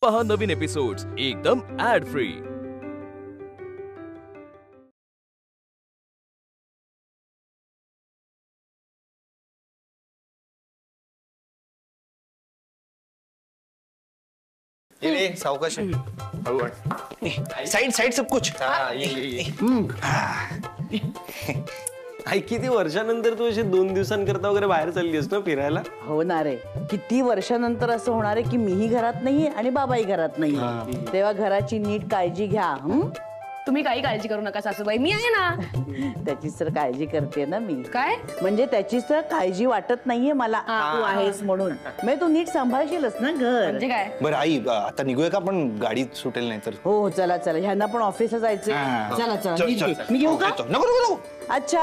पहा नवीन एपिसोड्स एकदम add free. ये सावकाश साइड साइड सब कुछ। आई किती वर्षानंतर तू अशी 2 दिवसांकरता वगैरे बाहेर चाललीस ना फिरायला? हो ना रे, किती वर्षानंतर असं होणार आहे की मीही घरात नाहीये आणि बाबाही घरात नाहीये, तेव्हा घराची नीट काळजी घ्या। तुम्ही काही काळजी करू नका सासूबाई, मी आहे ना। त्याची तर काळजी करते ना मी। काय म्हणजे त्याची तर काळजी वाटत नाहीये मला, तू आहेस म्हणून। मग तू नीट सांभाळशीलच ना घर। म्हणजे काय? बरं आई आता निघूया का आपण? गाडीत सुटेल नाही तर। हो चला चला, ह्यांना पण ऑफिसला जायचंय। चला चला मी घेऊ का? नको नको नको। अच्छा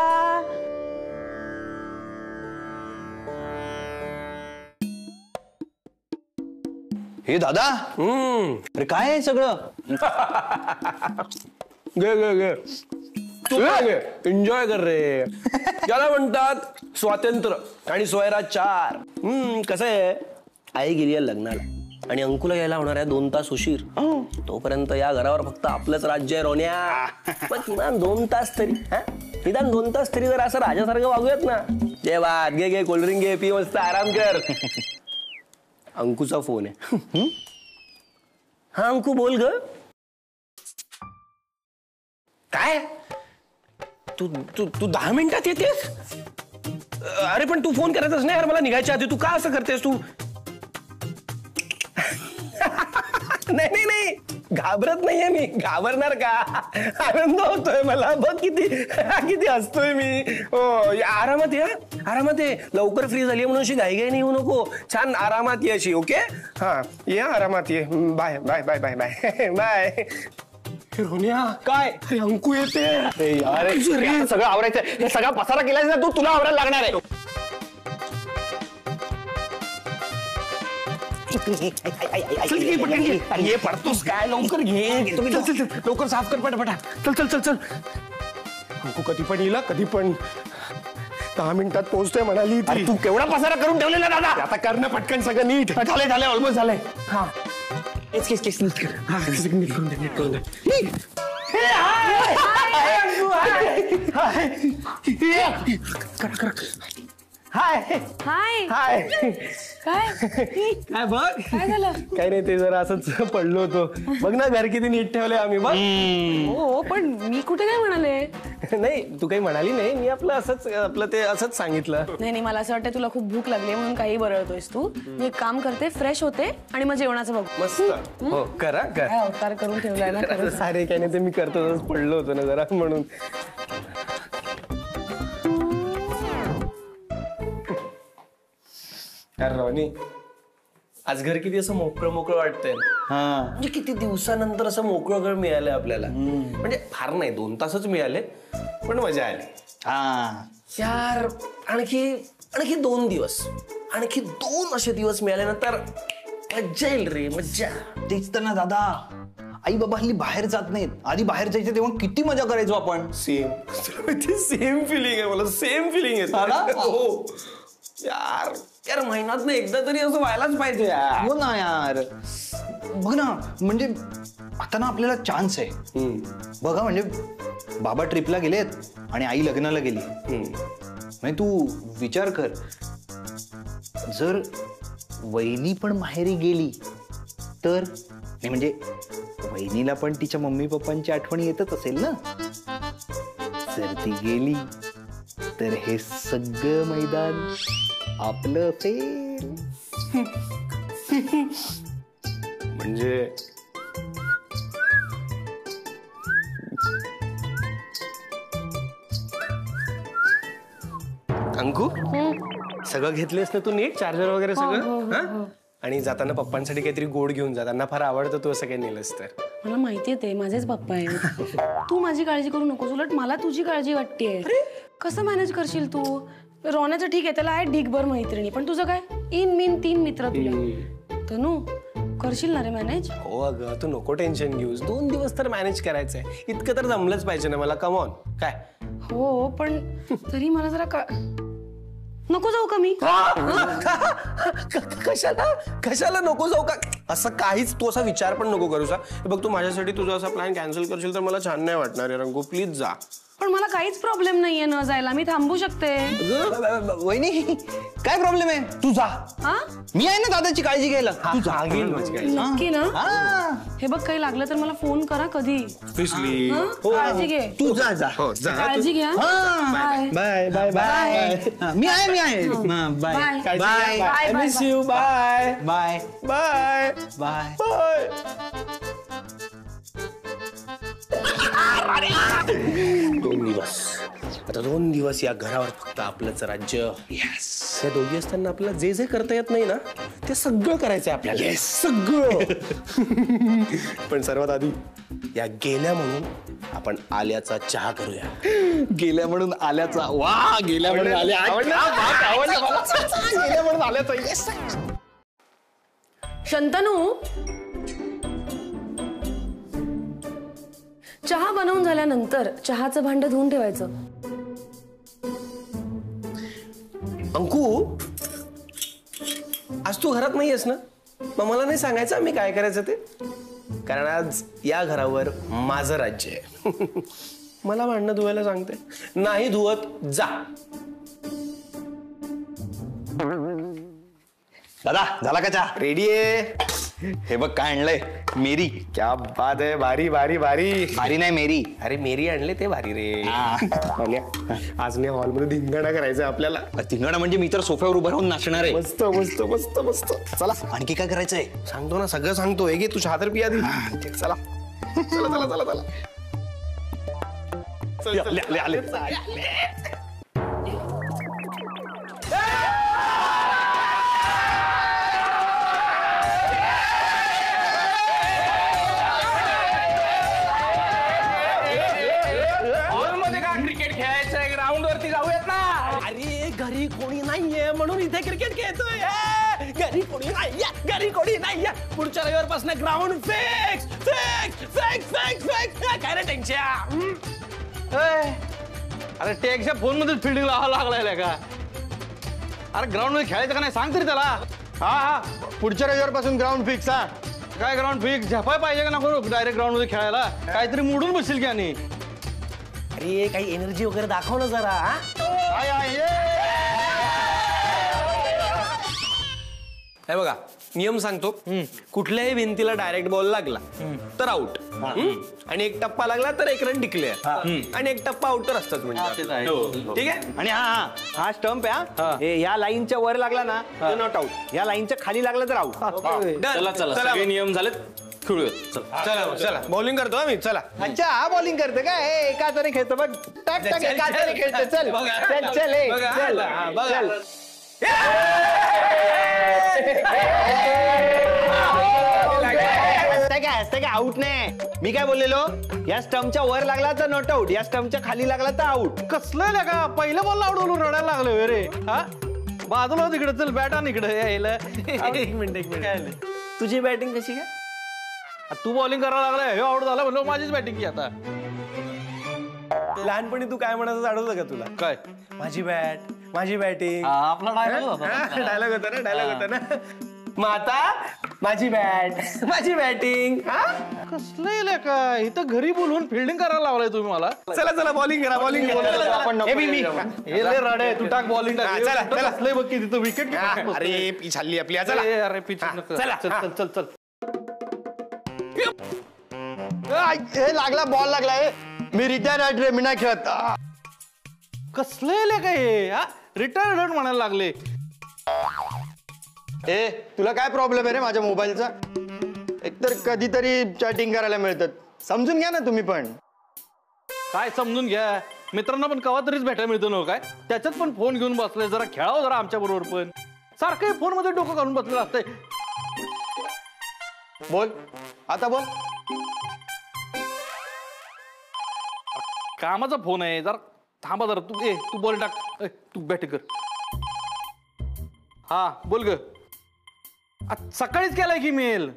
हे दादा, अरे काय आहे सगळं? गे गे गे तू गे एन्जॉय कर रे। याला म्हणतात स्वातंत्र्य आणि सोयरा 4। कसं आहे, आई गेली आहे लग्नाला आणि अंकुला यायला होणार आहे 2 तास उशीर। तोपर्यंत या घरावर फक्त आपलंच राज्य आहे रोन्या। पण किमान 2 तास तरी, निदान 2 तास तरी जर असं राजासारखं वागूयात ना। जे बात घे घे, कोल्ड्रिंक घे, पी, मस्त आराम कर। अंकुचा फोन आहे। हा अंकु बोल ग। काय तू तू तू 10 मिनिटात येतेस? अरे पण तू फोन करायचास नाही यार मला निघायच्या आधी। तू का असं करतेस तू? नाही नाही नाही, घाबरत नाहीये मी। घाबरणार का? आनंद होतोय मला बघ, किती किती हसतोय मी। हो आरामात ये, आरामात ये। लवकर फ्री झाली म्हणून अशी घाई घाई नाही होऊ नको। छान आरामात ये अशी, ओके? हा ये आरामात ये। Bye bye bye bye bye bye. रोनिया काय? अंकु येते यार। सगळं आवरायचं, हे सगळा पसारा केलायस ना तू, तुला आवरायला लागणार आहे। ये पडतोस काय? लवकर घे, चल चल चल, लवकर साफ कर पटापटा। चल चल चल चल। अंकु कधी पण येईल, कधी पण 10 मिनिटात पोहोचतोय म्हणाली ती। तू केवढा पसारा करून ठेवलेला दादा? आता करणं पटकन सगळं नीट झालंय झालंय, ऑलमोस्ट झालंय। हा केस नीट कर। हा नीट करून दे, नीट करून दे। हाय हाय हाय। काय काय बघ, काय झालं? काय नाही, ते जरा असंच पडलो होतो। बघ ना घर किती नीट ठेवलंय आम्ही बघ। हो पण मी कुठे काय म्हणाले? नाही तू काही म्हणाली नाही, मी आपलं असंच आपलं ते असंच सांगितलं। नाही नाही, मला असं वाटतं तुला खूप भूक लागली म्हणून काही बरळतोयस तू। मी एक काम करते, फ्रेश होते आणि मग जेवणाचं बघ। मस्त हो, करा कर। काय अवतार करून ठेवलाय ना खरंच। सारे काय नाही, ते मी करतो, पडलो होतो ना जरा म्हणून। रोनी आज घर किती असं मोकळं मोकळं वाटतंय। म्हणजे किती दिवसानंतर असं मोकळं घर मिळालंय आपल्याला। म्हणजे फार नाही, 2 तासच मिळाले पण मजा आली। यार आणखी 2 दिवस, आणखी 2 असे दिवस मिळाले ना तर मज्जा येईल रे, मज्जा। तेच तर ना दादा, आई बाबा हल्ली बाहेर जात नाहीत। आधी बाहेर जायचं तेव्हा किती मजा करायचो आपण। सेम फिलिंग आहे मला, सेम फिलिंग आहे। हो यार, यार महिन्यात ना एकदा तरी असं व्हायलाच पाहिजे यार। हो ना यार, बघ ना, म्हणजे आता ना आपल्याला चान्स आहे। बघा म्हणजे बाबा ट्रिपला गेलेत आणि आई लग्नाला गेली। म्हणजे तू विचार कर, जर वहिनी पण माहेरी गेली तर, नाही म्हणजे वहिनीला पण तिच्या मम्मी पप्पांची आठवण येतच असेल ना। जर ती गेली तर हे सगळं मैदान आपलं असेल। म्हणजे अंकु सगळं घेतलेस ना तू नीट, चार्जर वगैरे सगळं? आणि जाताना पप्पांसाठी काहीतरी गोड घेऊन जा, त्यांना फार आवडतं तू असं काही नेलंस तर। मला माहितीये ते माझेच पप्पा आहेत। तू माझी काळजी करू नकोस, उलट मला तुझी काळजी वाटतेय। कसं मॅनेज करशील तू? रोण्याचं ठीक आहे, त्याला आहे ढीगभर मैत्रिणी, पण तुझं काय? इन मीन 3 मित्र तुला। तनू करशील ना रे मॅनेज? हो अगं तू नको टेन्शन घेऊस, 2 दिवस तर मॅनेज करायचंय, इतकं तर जमलंच पाहिजे ना मला। कम ऑन काय? हो पण तरी मला जरा नको जाऊ का मी? कशाला नको जाऊ का? असं काहीच तू असा विचार पण नको करू सा. बघ तू माझ्यासाठी तुझा असा प्लॅन कॅन्सल करशील तर मला छान नाही वाटणार आहे रंगू. प्लीज जा. पण मला काहीच प्रॉब्लेम नाहीये न जायला, मी थांबू शकते. वहिनी काय प्रॉब्लेम आहे? तू जा. हा? मी आहे ना दादाची काळजी घ्यायला. तू जा. नक्की ना? हा. हे बघ काही लागलं तर मला फोन करा कधी. ऑब्व्हियसली. हं? काळजी घे. तू जा जा. काळजी घ्या. Bye bye bye bye. मी आहे. Bye bye. Bye. Miss you. Bye bye bye bye. Bye. 2 दिवस. आता 2 दिवस या घरावर फक्त आपलंच राज्य. येस. या दोघी असताना आपल्याला जे जे करता येत नाही ना ते सगळं करायचंय आपल्याला. येस सगळं. पण सर्वात आधी या गेल्या म्हणून आपण आल्याचा चहा करूया. गेल्या म्हणून आल्याचा. वा गेल्या म्हणून आल्या. गेल्या म्हणून आल्याचा. येस. शंतनू, चहा बनवून झाल्यानंतर चहाचं भांड धुवून ठेवायचं. अंकू, आज तू घरात नाहीयेस ना? मग मला नाही सांगायचं मी काय करायचं ते? कारण आज या घरावर माझं राज्य आहे. मला भांडणं धुवायला सांगते. नाही धुवत जा. दादा झाला का चहा? रेडी आहे. हे बघ काय आणलंय. मेरी. क्या बात आहे. भारी भारी भारी. भारी नाही मेरी. अरे मेरी आणले ते भारी रे. हा. आज नाही हॉलमध्ये धिंगाणा करायचा आपल्याला. तिंगणा म्हणजे मी तर सोफ्यावर उभं राहून नाचणार आहे. मस्त मस्त मस्त मस्त. चला आणखी काय करायचंय? सांगतो ना सगळं सांगतो. हे घे तू चहा तर पिया आधी. चला चला चला चला चला. आले. अरे घरी कोणी नाहीये म्हणून इथे क्रिकेट खेळतोय. घरी कोणी नाहीये. घरी कोणी नाहीये. पुढच्या रविवारपासून ground fix fix fix fix fix. काय रे टेन्शन? अरे टेकच्या फोन मध्ये फिल्डिंग लावायला लागलाय का? अरे ग्राउंड मध्ये खेळायचं का नाही सांग तरी त्याला. हा पुढच्या रविवारपासून ग्राउंड फिक्स. हा काय ग्राउंड फिक्स? झपाय पाहिजे का नको डायरेक्ट ग्राउंड मध्ये खेळायला? काहीतरी मोडून बसशील की आणि. अरे काही एनर्जी वगैरे दाखव ना जरा. हे बघा नियम सांगतो. कुठल्याही भिंतीला डायरेक्ट बॉल लागला तर आउट. आणि एक टप्पा लागला तर 1 रन डिक्लेअर. आणि एक टप्पा आउट तर असतच म्हणजे. ठीक आहे. आणि हा स्टंप आहे. या लाईनच्या वर लागला ना तर नॉट आउट. या लाईनच्या खाली लागला तर आउट. चला चला सगळे नियम झालेत. खेळूयात. चला चला बॉलिंग करतो मी. चला. अच्छा हा बॉलिंग करते काय? एकाच खेळतो बघ. टक टक एकाच खेळतो. चल चल चल चल. काय आउट नाही. मी काय बोललेलो? या स्टंपच्या वर लागला तर नॉट आउट. या स्टंपच्या खाली लागला तर आउट. कसलं का पहिल्या बॉलला आउट होऊन रडायला लागलं रे. हा बाजूला तिकडे चल बॅट आण इकडे यायला. एक मिनिट. तुझी बॅटिंग कशी काय? तू बॉलिंग करायला लागलाय. हे आउट झाला म्हणलं माझीच बॅटिंग की आता. लहानपणी तू काय म्हणायचं आठवतं का तुला? काय? माझी बॅट माझी बॅटिंग. आपला डायलॉग डायलॉग होता ना. माता माझी बॅट माझी बॅटिंग. कसलं का इथं घरी बोलवून फिल्डिंग करायला लावलाय तुम्ही मला. चला चला बॉलिंग करा. बॉलिंग रडे तू टाक बॉलिंग. चला. बघ की तिथं विकेट. अरे पिच हल्ली आपली. चला. अरे पिच चला. चल चल चल. हे लागला बॉल लागलाय. मी रिटायर आहे. मी नाही खेळत. कसलं काय? रिटायर्ड म्हणायला लागले. ए तुला काय प्रॉब्लेम आहे रे माझ्या मोबाईलचा? एकतर कधीतरी चॅटिंग करायला मिळतात. समजून घ्या ना तुम्ही पण. काय समजून घ्या? मित्रांना पण कवा तरीच भेटायला मिळतं ना काय? त्याच्यात पण फोन घेऊन बसले. जरा खेळावं जरा आमच्या बरोबर पण. सारखं फोन मध्ये डोकं घालून बसलेलं असतंय. बोल आता बोल. कामाचा फोन आहे. जरा थांबा जरा. तू बॉल टाक. तू बॅटिंग कर. हा बोल ग. सकाळीच केलाय की मेल.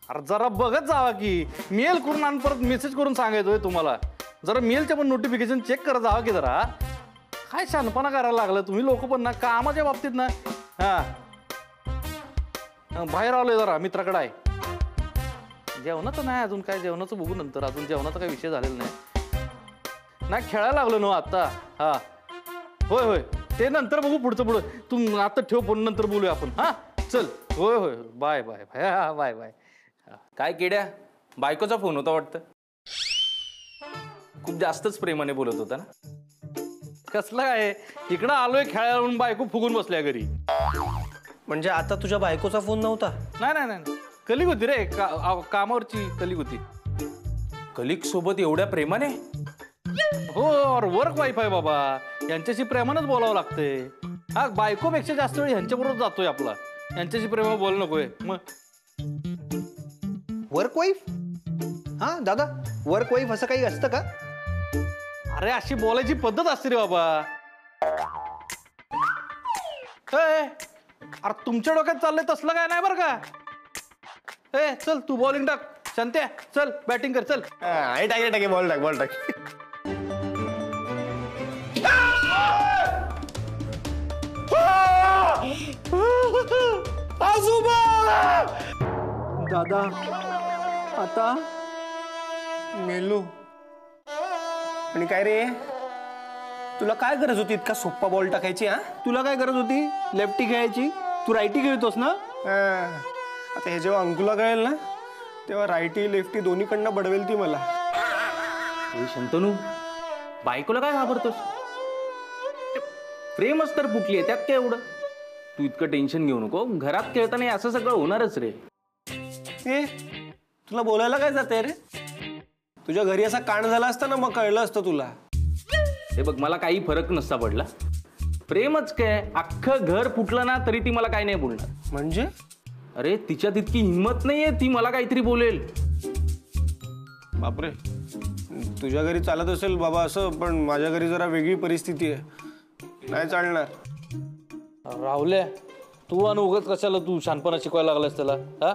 अरे जरा बघत जावा की. मेल करून आणि परत मेसेज करून सांगायचोय तुम्हाला. जरा मेलच्या पण नोटिफिकेशन चेक करत जावा की जरा. काय शहाणपणा करायला लागलं तुम्ही लोक पण ना कामाच्या बाबतीत ना. हा बाहेर आलोय जरा मित्राकडे आहे. जेवणाचं नाही अजून, काय जेवणाचं बघू नंतर, अजून जेवणाचा काही विषय झालेला नाही. खेळायला लागलो ना आता. हा होय होय ते नंतर बघू पुढचं पुढं. तू आता ठेव फोन, नंतर बोलूया आपण. हा चल होय होय बाय बाय बाय. हा बाय बाय. काय किड्या, बायकोचा फोन होता वाटतं. खूप जास्तच प्रेमाने बोलत होता ना. कसलं काय, इकडं आलोय खेळायला म्हणून बायको फुगून बसल्या घरी. म्हणजे आता तुझ्या बायकोचा फोन नव्हता? नाही नाही नाही, कलिक होती रे, कामावरची कलिक होती. कलिक सोबत एवढ्या प्रेमाने? हो वर्क वाईफ आहे बाबा, यांच्याशी प्रेमानच बोलावं लागतंय. हा बायकोपेक्षा जास्त वेळ ह्यांच्याबरोबर जातोय आपला, यांच्याशी प्रेमाने बोलणं नकोय. मग वर्क वाईफ? हा दादा, वर्क वाईफ असं काही असतं का? अरे अशी बोलायची पद्धत असते रे बाबा. अरे तुमच्या डोक्यात चाललंय तसलं काय नाही बरं का. चल तू बॉलिंग टाक. शांत्या चल बॅटिंग कर. चल टाके बॉल टाक. दादा आता मेलो. आणि काय रे, तुला काय गरज होती इतका सोप्पा बॉल टाकायची? हा तुला काय गरज होती लेफ्टी खेळायची? तू रायटी खेळतोस ना. आता हे जेव्हा अंकुला कळेल ना, तेव्हा रायटी लेफ्टी दोन्हीकडनं बडवेल ती मला. शंतनू, बायकोला काय घाबरतोस? प्रेमच तर फुटली आहे, त्यात काय एवढं. तू इतकं टेन्शन घेऊ नको. घरात खेळताना असं सगळं होणारच रे. तुला बोलायला काय जाते रे? तुझ्या घरी असा कांड झाला असता ना, मग कळलं असतं तुला. हे बघ, मला काही फरक नसता पडला. प्रेमच काय, अख्खं घर फुटलं ना तरी ती मला काही नाही बोलणार. म्हणजे? अरे तिच्यात इतकी हिंमत नाहीये, ती मला काहीतरी बोलेल. बापरे, तुझ्या घरी चालत असेल बाबा असं, पण माझ्या घरी जरा वेगळी परिस्थिती आहे, नाही चालणार. राहुल्या, तू आणि उगाच कशाला तू शहाणपणा शिकवायला लागलास त्याला. हा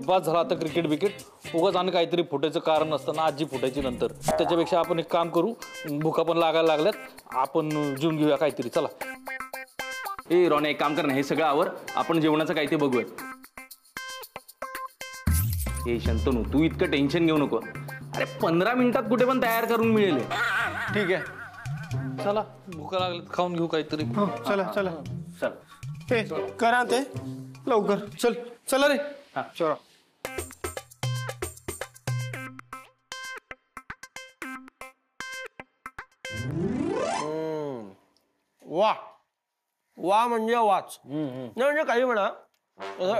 बस झाला आता क्रिकेट बिकेट. उगाच आणि काहीतरी फुटायचं कारण नसतं ना, आजी फुटायची नंतर. त्याच्यापेक्षा आपण एक काम करू, भुका पण लागायला लागल्यात, आपण जेवून घेऊया काहीतरी. चला. ए रॉने, एक काम कर ना, हे सगळं आवर, आपण जेवणाचं काही ते बघूया. ए शंतनू, तू इतकं टेन्शन घेऊ नको. अरे 15 मिनिटात कुठे पण तयार करून मिळेल. ठीक आहे, चला भुका लागल्यात, खाऊन घेऊ काहीतरी. चला चला चल. ते करा ते लवकर. चल चला रे. हा. चला. वा वा म्हणजे वाच. नाही म्हणजे काही म्हणा,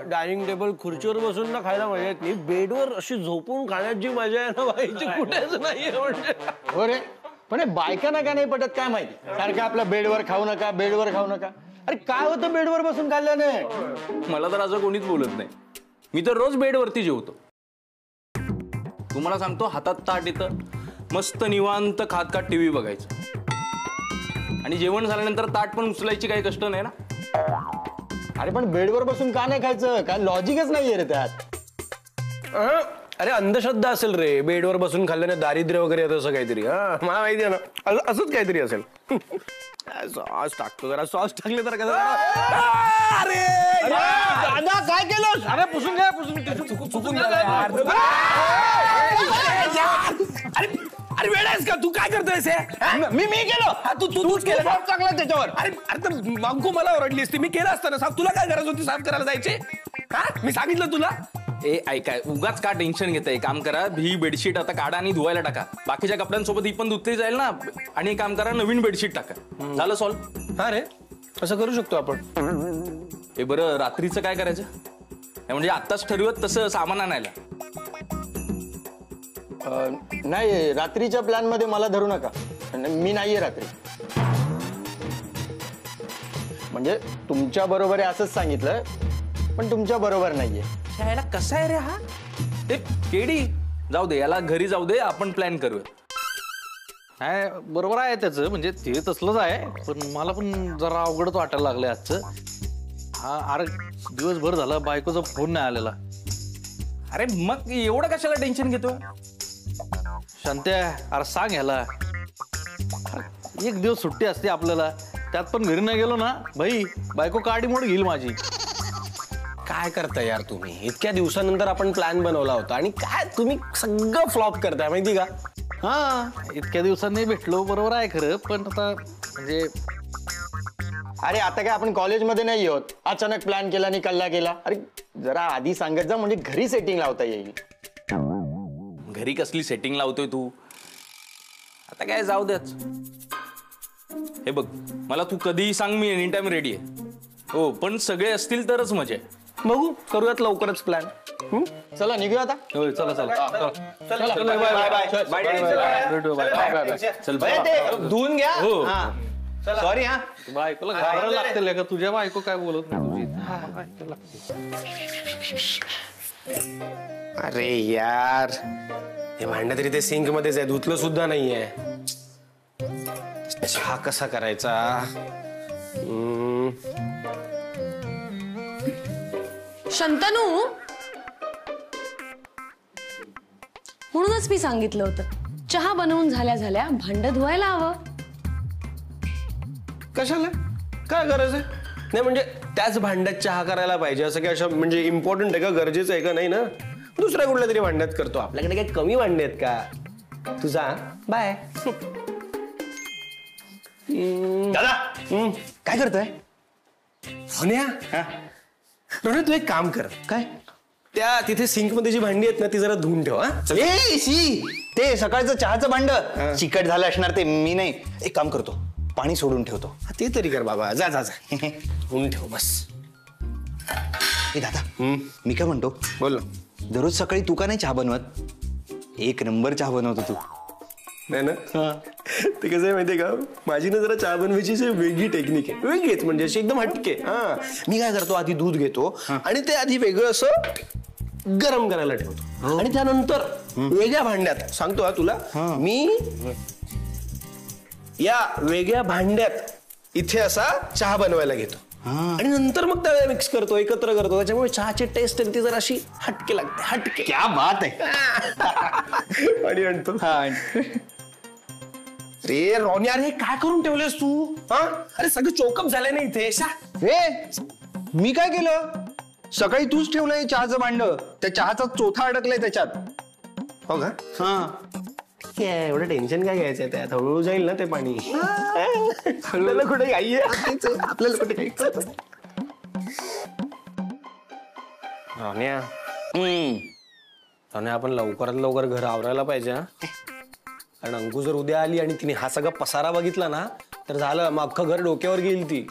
डायनिंग टेबल खुर्चीवर बसून ना खायला मजा येत नाही, बेडवर अशी झोपून खाण्याची मजा आहे ना बाईची कुठेच नाहीये. म्हणजे हो रे, पण बायकांना का नाही पटत काय माहिती, सारखं आपल्या बेडवर खाऊ नका, बेडवर खाऊ नका. अरे काय होतं बेडवर बसून खाल्ल्याने? मला तर असं कोणीच बोलत नाही. मी तर रोज बेडवरती जेवतो. तुम्हाला सांगतो, हातात ताट येतं, मस्त निवांत खात खात टीव्ही बघायचं. आणि जेवण झाल्यानंतर ताट पण उचलायची काही कष्ट नाही ना. अरे पण बेडवर बसून का नाही खायचं? काय लॉजिकच नाहीये रे त्यात. अरे अंधश्रद्धा असेल रे, बेडवर बसून खाल्ल्याने दारिद्र्य वगैरे येतं असं काहीतरी. हा मला माहिती आहे ना, असंच काहीतरी असेल. सॉस टाकतो, जरा सॉस टाकले तर कसं. अरे दादा काय केलं? अरे पुसून घ्या, पुसून अरे वेळ आहेस का तू? काय करतोयस? मी केलं. तूच केलं सॉस टाकला त्याच्यावर. अरे मागू मला ओरडली असती, मी केलं असतं ना साफ. तुला काय गरज होती साफ करायला जायची? हा मी सांगितलं तुला. ए ऐकाय, उगाच का टेन्शन घेताय? काम करा, ही बेडशीट आता काढा आणि धुवायला टाका. बाकीच्या कपड्यांसोबत ही पण धुतली जाईल ना. आणि काम करा, नवीन बेडशीट टाका. झालं सॉल्व. हा रे, असं करू शकतो आपण. हे बरं, रात्रीचं काय करायचं? म्हणजे आत्ताच ठरवत तसं सामान आणायला. नाही, रात्रीच्या प्लॅन मध्ये मला धरू नका, मी नाहीये रात्री. म्हणजे तुमच्या बरोबर आहे असंच सांगितलं, पण तुमच्या बरोबर नाहीये. यायला कसा आहे रे हा? ते केडी जाऊ दे, याला घरी जाऊ दे, आपण प्लॅन करूया. नाही बरोबर आहे त्याचं, म्हणजे ते तसलंच आहे, पण मला पण जरा अवघडच वाटायला लागलंय आजचं. हा अरे दिवसभर झाला बायकोचा फोन नाही आलेला. अरे मग एवढं कशाला टेन्शन घेतो? शांत्या, अरे सांग ह्याला. एक दिवस सुट्टी असते आपल्याला, त्यात पण घरी नाही गेलो ना भाई, बायको काडी मोड घेईल माझी. काय करताय यार तुम्ही? इतक्या दिवसानंतर आपण प्लॅन बनवला होता आणि काय तुम्ही सगळं फ्लॉप करताय माहिती का? हा, इतक्या दिवसांनी भेटलो बरोबर आहे खरं, पण आता म्हणजे अरे आता काय आपण कॉलेजमध्ये नाही आहोत, अचानक प्लॅन केला आणि कल्ला केला. अरे जरा आधी सांगत जा, म्हणजे घरी सेटिंग लावता येईल. घरी कसली सेटिंग लावतोय तू? आता काय जाऊ द्याच. हे बघ, मला तू कधीही सांग, मी एनी टाइम रेडी आहे. हो, पण सगळे असतील तरच मजा आहे. बघू, करूयात लवकरच प्लॅन. चला निघूया आता. होय, चला चला चल बाय. धुवून घ्या. हो. सॉरी हा. बायकोला घाबरायला लागते का? तुझ्या बायको काय बोलत नाही तुझी. अरे यार, हे भांड तरी ते सिंक मध्येच आहे, धुतलं सुद्धा नाहीये. चहा कसा करायचा? शंतनू, म्हणूनच मी सांगितलं होतं चहा बनवून झाल्या झाल्या भांड धुवायला हवं. कशाला? काय गरज आहे? नाही म्हणजे त्याच भांड्यात चहा करायला पाहिजे असं काय असं म्हणजे इम्पॉर्टंट आहे का? गरजेचं आहे का? नाही ना. दुसऱ्या कुठल्या तरी भांड्यात करतो. आपल्याकडे काही कमी भांडे आहेत का? तुझा बाय. दादा काय करतोय? सोन्या, रोहन तू एक काम कर. काय? त्या तिथे सिंक मध्ये जी भांडी आहेत ना ती जरा धुवून ठेव. ए शी, ते सकाळचं चहाचं भांड चिकट झालं असणार ते. मी नाही, एक काम करतो, पाणी सोडून ठेवतो. ते तरी कर बाबा. जा जा जा, धुवून ठेव बस. ए दादा, मी काय म्हणतो, बोल. दररोज सकाळी तू का नाही चहा बनवत? एक नंबर चहा बनवतो तू. नाही ना? ते कसं आहे माहितीये का, माझी ना जरा चहा बनवायची वेगळी टेक्निक आहे. वेगळीच म्हणजे अशी एकदम हटके. हा, मी काय करतो, आधी दूध घेतो आणि ते आधी वेगळं असं गरम करायला ठेवतो आणि त्यानंतर वेगळ्या भांड्यात सांगतो हा तुला, मी या वेगळ्या भांड्यात इथे असा चहा बनवायला घेतो आणि नंतर मग त्याला मिक्स करतो, एकत्र करतो. त्याच्यामुळे चहाची टेस्ट ती जरा अशी हटके लागते. हटके. क्या बात आहे. आणि आणतो. रे रोन्या, रे काय करून ठेवलेस तू? हा, अरे सगळं चोकअप झालंय ना इथे. ए, मी काय केलं? सकाळी तूच ठेवलंय चहाचं भांड, त्या चहाचा चोथा अडकलाय त्याच्यात. हो का? हा, एवढं टेन्शन काय घ्यायचंय? त्यात हळूहळू जाईल ना ते पाणी. आपल्याला कुठे घाई आहे? आपल्याला कुठे घाई? रोन्या, रोन्या, आपण लवकरात लवकर घर आवरायला पाहिजे. कारण अंकू जर उद्या आली आणि तिने हा सगळा पसारा बघितला ना तर झालं, मग अख्खं घर डोक्यावर घेईल ती.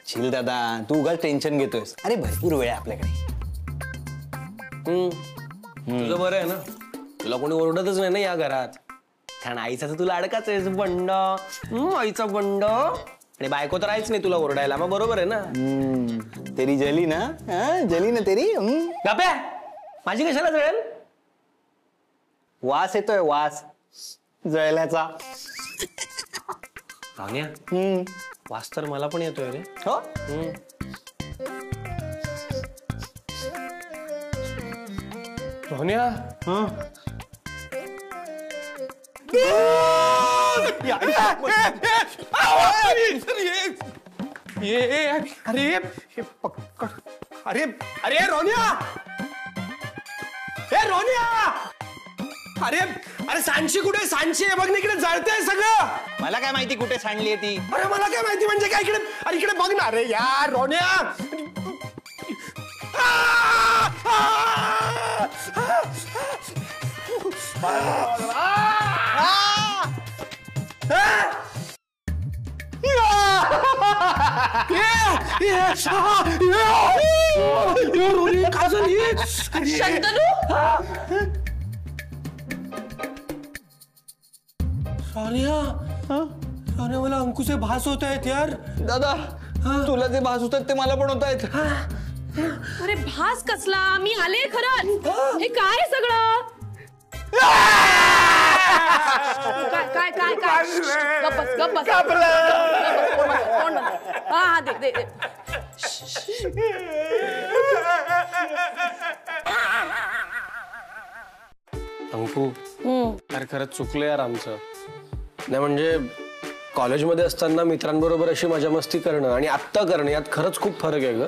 चिल दादा, तू उगाच टेन्शन घेतोयस. अरे भरपूर वेळ आहे आपल्याकडे. तुझं बरं आहे ना, तुला कोणी ओरडतच नाही ना या घरात. कारण आईचा तर तुला अडकाच आहे बंड. आईचा बंड. आणि बायको तर आहेच नाही तुला ओरडायला. मग बरोबर आहे ना? तेरी जली ना, जली ना तेरी. गाप्या, माझी कशाला जळेल? वास येतोय, वास जळल्याचा. रावण्या, वास तर मला पण येतोय रे. हो, रावण्या, अरे अरे रोन्या, हे रोन्या, अरे अरे सांडशी कुठे? सांडशी आहे बघ ना, इकडे जळतंय सगळं. मला काय माहिती कुठे सांडली ती. अरे मला काय माहिती म्हणजे काय? इकडे, अरे इकडे बघ ना. अरे यार रोन्या, शंतनू, सोन्या, मला अंकुचे भास होत आहेत यार. दादा, तुला जे भास होतात ते मला पण होत आहेत. अरे भास कसला? मी आले खरंच. हे काय सगळं? काय काय काय? गप्पस गप्पस. हा, दे दे दे. अंकू, यार खरंच चुकलं यार आमचं. नाही म्हणजे कॉलेजमध्ये असताना मित्रांबरोबर अशी मजा मस्ती करणं आणि आत्ता करणं यात खरंच खूप फरक आहे ग.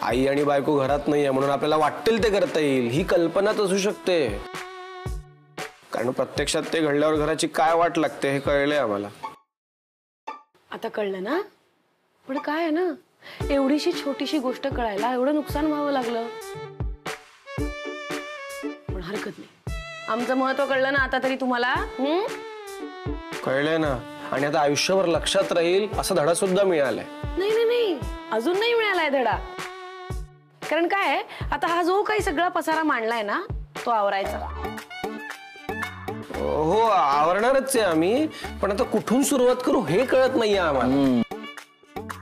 आई आणि बायको घरात नाहीये म्हणून आपल्याला वाटेल ते करता येईल ही कल्पनाच असू शकते, कारण प्रत्यक्षात ते घडल्यावर घराची काय वाट लागते हे कळलंय आम्हाला. आता कळलं ना. पण काय आहे ना, एवढीशी छोटीशी गोष्ट कळायला एवढं नुकसान व्हावं लागलं. पण हरकत नाही, आमचं महत्व कळलं ना आता तरी तुम्हाला. कळलंय ना, आणि आता आयुष्यभर लक्षात राहील असा धडा सुद्धा मिळालाय. नाही नाही नाही, अजून नाही मिळालाय धडा. कारण काय आहे, आता हा जो काही सगळा पसारा मांडलाय ना तो आवरायचा. हो आवरणारच आहे आम्ही, पण आता कुठून सुरुवात करू हे कळत नाहीये आम्हाला.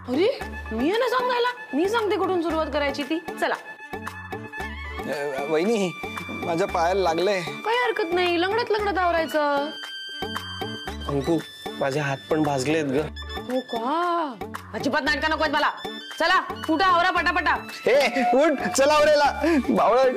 अरे मी आहे ना सांगायला, मी सांगते कुठून सुरुवात करायची ती. चला. वहिनी माझ्या पायाला लागलंय. काही हरकत नाही, लंगडत लंगडत आवरायचं. अंकू माझे हात पण भाजलेत ग. हो का? अजिबात नाटका नकोत मला. चला कुठं आवरा पटापटा. हे उठ चला आवरायला. बावळट.